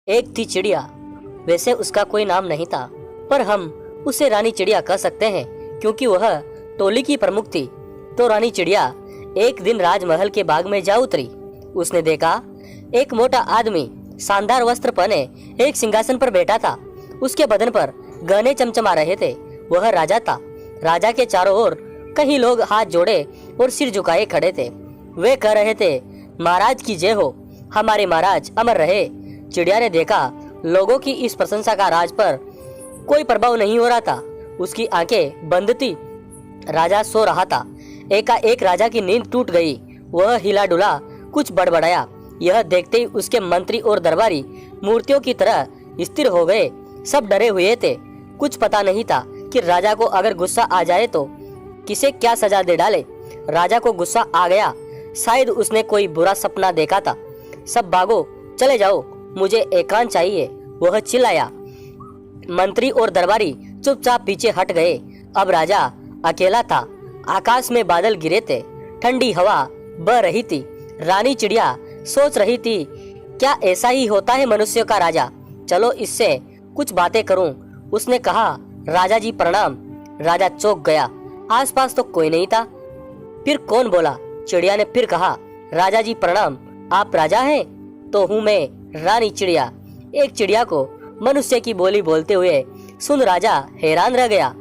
एक थी चिड़िया। वैसे उसका कोई नाम नहीं था, पर हम उसे रानी चिड़िया कह सकते हैं क्योंकि वह टोली की प्रमुख थी। तो रानी चिड़िया एक दिन राजमहल के बाग में जा उतरी। उसने देखा एक मोटा आदमी शानदार वस्त्र पहने एक सिंहासन पर बैठा था। उसके बदन पर गहने चमचमा रहे थे। वह राजा था। राजा के चारों ओर कई लोग हाथ जोड़े और सिर झुकाए खड़े थे। वे कह रहे थे, महाराज की जय हो, हमारे महाराज अमर रहे। चिड़िया ने देखा लोगों की इस प्रशंसा का राज पर कोई प्रभाव नहीं हो रहा था। उसकी आंखें बंद थी। राजा सो रहा था। एकाएक राजा की नींद टूट गई। वह हिला डुला, कुछ बड़बड़ाया। यह देखते ही उसके मंत्री और दरबारी मूर्तियों की तरह स्थिर हो गए। सब डरे हुए थे। कुछ पता नहीं था कि राजा को अगर गुस्सा आ जाए तो किसे क्या सजा दे डाले। राजा को गुस्सा आ गया। शायद उसने कोई बुरा सपना देखा था। सब भागो, चले जाओ, मुझे एकांत चाहिए, वह चिल्लाया। मंत्री और दरबारी चुपचाप पीछे हट गए। अब राजा अकेला था। आकाश में बादल गिरे थे। ठंडी हवा बह रही थी। रानी चिड़िया सोच रही थी, क्या ऐसा ही होता है मनुष्य का राजा? चलो इससे कुछ बातें करूं। उसने कहा, राजा जी प्रणाम। राजा चौंक गया। आसपास तो कोई नहीं था। फिर कौन बोला? चिड़िया ने फिर कहा, राजा जी प्रणाम। आप राजा हैं? तो हूँ मैं, रानी चिड़िया। एक चिड़िया को मनुष्य की बोली बोलते हुए सुन राजा हैरान रह गया।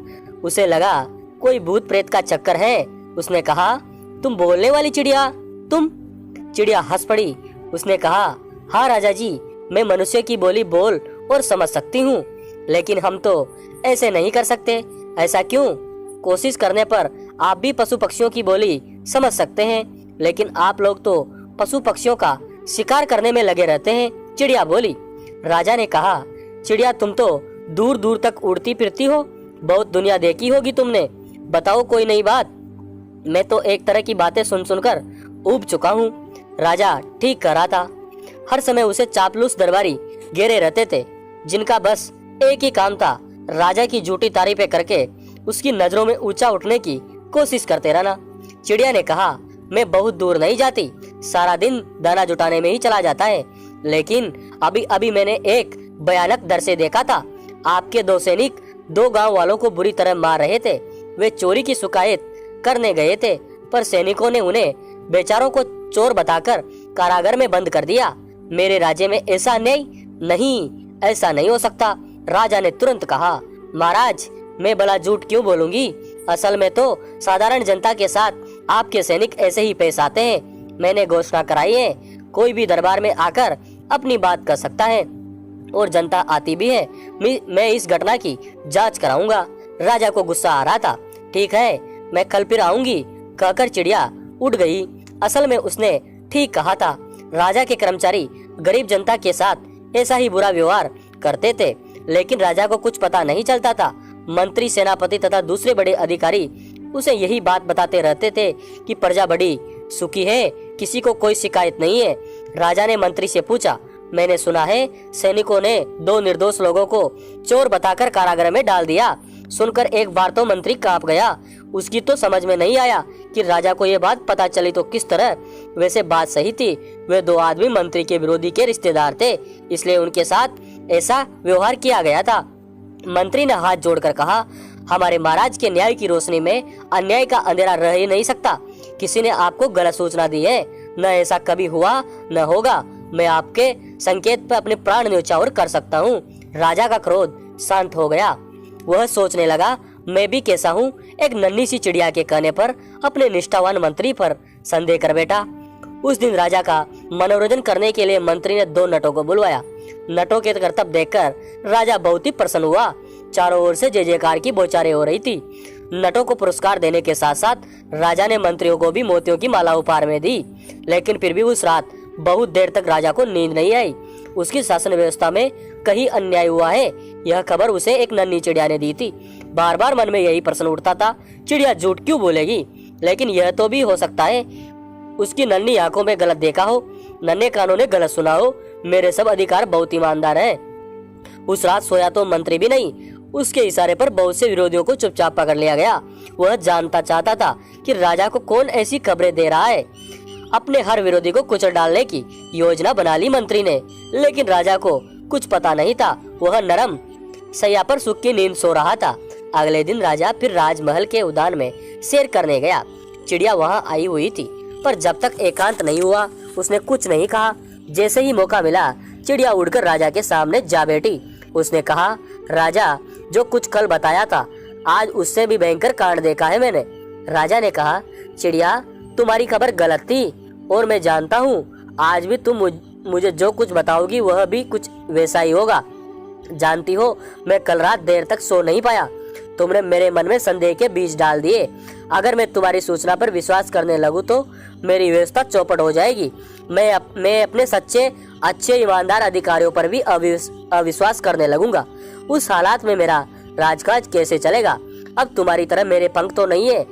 उसे लगा कोई भूत प्रेत का चक्कर है। उसने कहा, तुम बोलने वाली चिड़िया, तुम? चिड़िया हंस पड़ी। उसने कहा, हाँ राजा जी, मैं मनुष्य की बोली बोल और समझ सकती हूँ, लेकिन हम तो ऐसे नहीं कर सकते। ऐसा क्यों? कोशिश करने पर आप भी पशु पक्षियों की बोली समझ सकते हैं, लेकिन आप लोग तो पशु पक्षियों का शिकार करने में लगे रहते हैं। चिड़िया बोली। राजा ने कहा, चिड़िया तुम तो दूर दूर तक उड़ती फिरती हो, बहुत दुनिया देखी होगी तुमने। बताओ कोई नई बात। मैं तो एक तरह की बातें सुन सुनकर ऊब चुका हूँ। राजा ठीक कह रहा था। हर समय उसे चापलूस दरबारी घेरे रहते थे, जिनका बस एक ही काम था, राजा की झूठी तारीफें करके उसकी नजरों में ऊंचा उठने की कोशिश करते रहना। चिड़िया ने कहा, मैं बहुत दूर नहीं जाती, सारा दिन दाना जुटाने में ही चला जाता है। लेकिन अभी अभी मैंने एक भयानक दृश्य देखा था। आपके दो सैनिक दो गांव वालों को बुरी तरह मार रहे थे। वे चोरी की शिकायत करने गए थे, पर सैनिकों ने उन्हें बेचारों को चोर बताकर कारागार में बंद कर दिया। मेरे राज्य में ऐसा नहीं, ऐसा नहीं हो सकता। राजा ने तुरंत कहा, महाराज मैं भला झूठ क्यों बोलूंगी? असल में तो साधारण जनता के साथ आपके सैनिक ऐसे ही पेश आते हैं। मैंने घोषणा कराई है, कोई भी दरबार में आकर अपनी बात कर सकता है और जनता आती भी है। मैं इस घटना की जांच कराऊंगा। राजा को गुस्सा आ रहा था। ठीक है, मैं कल फिर आऊंगी, कहकर चिड़िया उड़ गई। असल में उसने ठीक कहा था। राजा के कर्मचारी गरीब जनता के साथ ऐसा ही बुरा व्यवहार करते थे, लेकिन राजा को कुछ पता नहीं चलता था। मंत्री, सेनापति तथा दूसरे बड़े अधिकारी उसे यही बात बताते रहते थे कि प्रजा बड़ी सुखी है, किसी को कोई शिकायत नहीं है। राजा ने मंत्री से पूछा, मैंने सुना है सैनिकों ने दो निर्दोष लोगों को चोर बताकर कारागार में डाल दिया। सुनकर एक बार तो मंत्री कांप गया। उसकी तो समझ में नहीं आया कि राजा को ये बात पता चली तो किस तरह। वैसे बात सही थी, वे दो आदमी मंत्री के विरोधी के रिश्तेदार थे, इसलिए उनके साथ ऐसा व्यवहार किया गया था। मंत्री ने हाथ जोड़कर कहा, हमारे महाराज के न्याय की रोशनी में अन्याय का अंधेरा रह ही नहीं सकता। किसी ने आपको गलत सूचना दी है, न ऐसा कभी हुआ न होगा। मैं आपके संकेत पर अपने प्राण न्यौछावर कर सकता हूँ। राजा का क्रोध शांत हो गया। वह सोचने लगा, मैं भी कैसा हूँ। एक नन्ही सी चिड़िया के कहने पर अपने निष्ठावान मंत्री पर संदेह कर बैठा। उस दिन राजा का मनोरंजन करने के लिए मंत्री ने दो नटों को बुलवाया। नटों के करतब देखकर राजा बहुत ही प्रसन्न हुआ। चारों ओर से जय जयकार की बौछारें हो रही थी। नटों को पुरस्कार देने के साथ साथ राजा ने मंत्रियों को भी मोतियों की माला उपहार में दी। लेकिन फिर भी उस रात बहुत देर तक राजा को नींद नहीं आई। उसकी शासन व्यवस्था में कहीं अन्याय हुआ है, यह खबर उसे एक नन्ही चिड़िया ने दी थी। बार बार मन में यही प्रश्न उठता था, चिड़िया झूठ क्यों बोलेगी? लेकिन यह तो भी हो सकता है उसकी नन्ही आंखों में गलत देखा हो, नन्हे कानों ने गलत सुना हो। मेरे सब अधिकार बहुत ईमानदार हैं। उस रात सोया तो मंत्री भी नहीं। उसके इशारे पर बहुत से विरोधियों को चुपचाप पकड़ लिया गया। वह जानता चाहता था कि राजा को कौन ऐसी खबरें दे रहा है। अपने हर विरोधी को कुचल डालने की योजना बना ली मंत्री ने, लेकिन राजा को कुछ पता नहीं था। वह नरम सैया पर सुख की नींद सो रहा था। अगले दिन राजा फिर राजमहल के उद्यान में सैर करने गया। चिड़िया वहां आई हुई थी, पर जब तक एकांत नहीं हुआ उसने कुछ नहीं कहा। जैसे ही मौका मिला चिड़िया उड़कर राजा के सामने जा बैठी। उसने कहा, राजा, जो कुछ कल बताया था आज उससे भी भयंकर कांड देखा है मैंने। राजा ने कहा, चिड़िया, तुम्हारी खबर गलत थी और मैं जानता हूँ आज भी तुम मुझे जो कुछ बताओगी वह भी कुछ वैसा ही होगा। जानती हो, मैं कल रात देर तक सो नहीं पाया। तुमने मेरे मन में संदेह के बीज डाल दिए। अगर मैं तुम्हारी सूचना पर विश्वास करने लगूं तो मेरी व्यवस्था चौपट हो जाएगी। मैं अपने सच्चे, अच्छे, ईमानदार अधिकारियों पर भी अविश्वास करने लगूंगा। उस हालात में मेरा राजकाज कैसे चलेगा? अब तुम्हारी तरह मेरे पंख तो नहीं है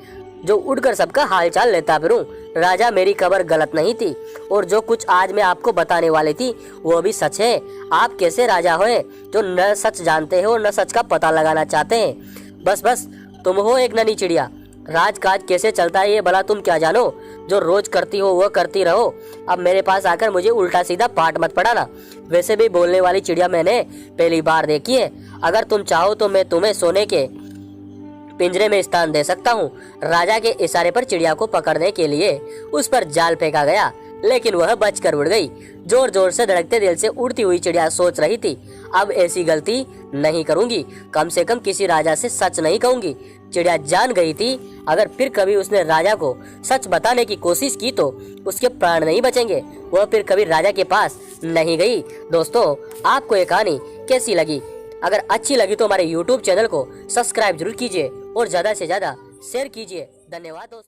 जो उड़कर सबका हालचाल लेता फिरूं। राजा, मेरी खबर गलत नहीं थी और जो कुछ आज मैं आपको बताने वाली थी वो भी सच है। आप कैसे राजा हुए जो न सच जानते हो न सच का पता लगाना चाहते हैं? बस तुम हो एक नन्ही चिड़िया। राजकाज कैसे चलता है ये भला तुम क्या जानो? जो रोज करती हो वो करती रहो। अब मेरे पास आकर मुझे उल्टा सीधा पाठ मत पढ़ाना। वैसे भी बोलने वाली चिड़िया मैंने पहली बार देखी है। अगर तुम चाहो तो मैं तुम्हें सोने के पिंजरे में स्थान दे सकता हूँ। राजा के इशारे पर चिड़िया को पकड़ने के लिए उस पर जाल फेंका गया, लेकिन वह बचकर उड़ गई। जोर जोर से धड़कते दिल से उड़ती हुई चिड़िया सोच रही थी, अब ऐसी गलती नहीं करूंगी, कम से कम किसी राजा से सच नहीं कहूंगी। चिड़िया जान गई थी अगर फिर कभी उसने राजा को सच बताने की कोशिश की तो उसके प्राण नहीं बचेंगे। वह फिर कभी राजा के पास नहीं गई। दोस्तों, आपको ये कहानी कैसी लगी? अगर अच्छी लगी तो हमारे YouTube चैनल को सब्सक्राइब जरूर कीजिए और ज्यादा से ज्यादा शेयर कीजिए। धन्यवाद दोस्तों।